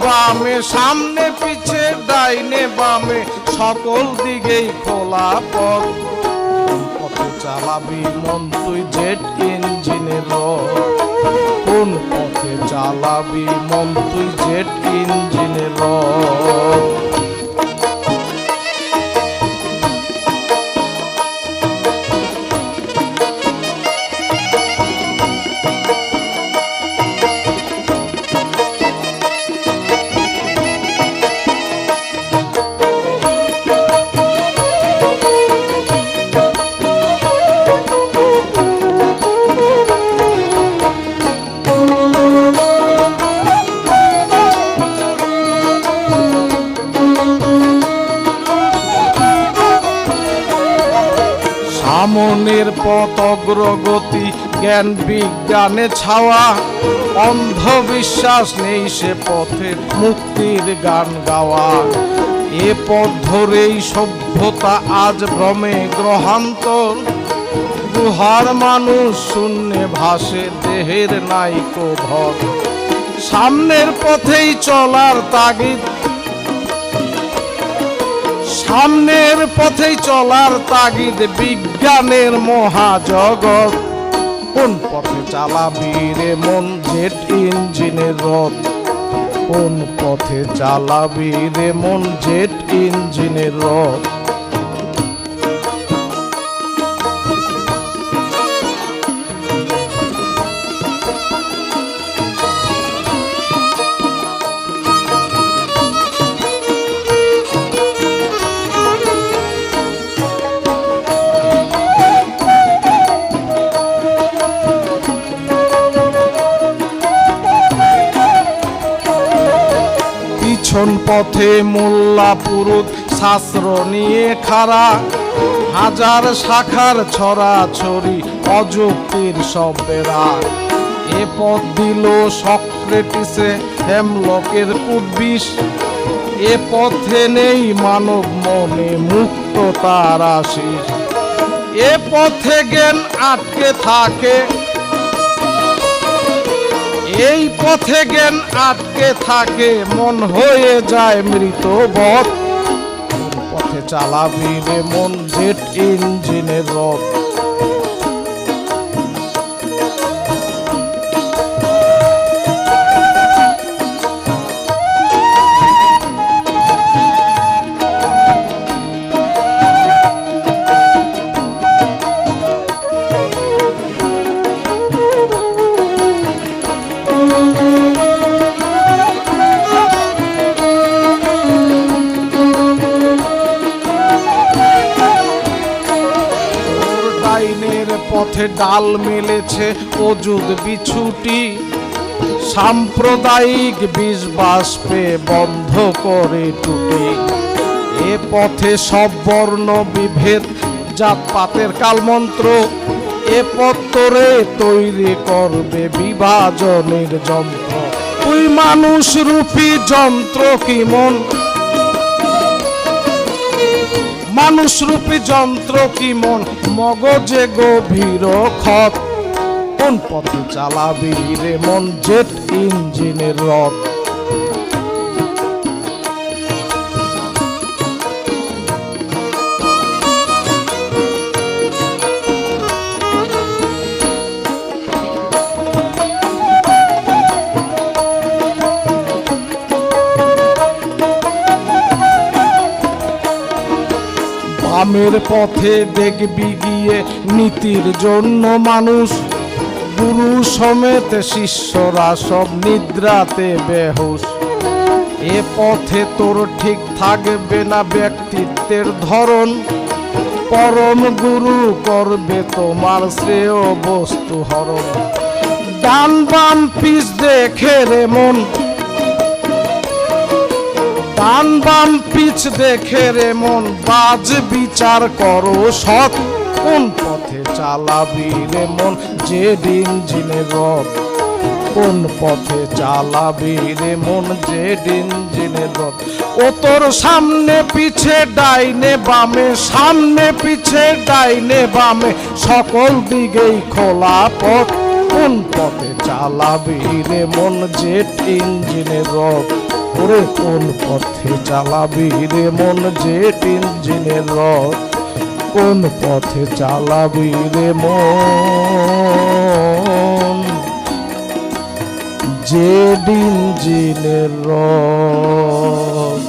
বামে, সামনে পিছে ডাইনে বামে, সকল দিকেই খোলা পথ। কোন পথে চালাবি মন তুই জেট ইঞ্জিনের রথ? কোন পথে চালাবি মন তুই জেট ইঞ্জিনের রথ? সামনের পথ অগ্রগতি, জ্ঞান বিজ্ঞানে ছাওয়া, অন্ধবিশ্বাস নেই সে পথে মুক্তির গান গাওয়া। এ পথ ধরেই সভ্যতা আজ ভ্রমে গ্রহান্তর, গুহার মানুষ শূন্যে ভাসে দেহের নাইকো ভর। সামনের পথেই চলার তাগিদ, সামনের পথেই চলার তাগিদ বিজ্ঞানের মহাজগৎ। কোন পথে চালাবি রে মন জেট ইঞ্জিনের রথ? কোন পথে চালাবি রে মন জেট ইঞ্জিনের রথ? পিছন পথে মোল্লা পুরুত শাস্ত্র নিয়ে খাড়া, হাজার শাখার ছড়াছড়ি অযুক্তির শব্দেরা। এ পথ দিল সক্রেটিসে হেমলকের উদ্বিষ, এ পথে নেই মানব মনে মুক্ততার আশিস। এ পথে জ্ঞান আটকে থাকে, এই পথে জ্ঞান আটকে থাকে, মন হয়ে যায় মৃত বধ। কোন পথে চালাবি রে মন জেট ইঞ্জিনের রথ? পথে ডাল মেলেছে অযুত বিছুটি, সাম্প্রদায়িক বিষ বাষ্পে বন্ধ করে টুটি। এ পথে সব বর্ণ বিভেদ জাতপাতের কালমন্ত্র, এ পথ তোরে তৈরি করবে বিভাজনের যন্ত্র। তুই মানুষ রূপী যন্ত্র কি মন, মানুষরূপী যন্ত্র কি মন, মগজে গভীর ক্ষত। কোন পথে চালাবি রে মন জেট ইঞ্জিনের রথ? বামের পথে দেখবি গিয়ে নীতির জন্য মানুষ, গুরু সমেত শিষ্যরা সব নিদ্রাতে বেহুশ। এ পথে তোর ঠিক থাকবে না ব্যক্তিত্বের ধরন, পরম গুরু করবে তোমার শ্রেয় বস্তু হরণ। ডান বাম পিছ দেখে রে মন, ডান বাম পিছ দেখে রে মন, বাজ বিচার করো সৎ। কোন পথে চালাবি রে মন জেট ইঞ্জিনের রথ? কোন পথে চালাবি রে মন জেট ইঞ্জিনের রথ? ও তোর সামনে পিছে ডাইনে বামে, সামনে পিছে ডাইনে বামে, সকল দিকেই খোলা পথ। কোন পথে চালাবি রে মন জেট ইঞ্জিনের রথ? ওরে কোন পথে চালাবি রে মন জেট ইঞ্জিনের রথ, কোন পথে চালাবি রে মন জেট ইঞ্জিনের রথ।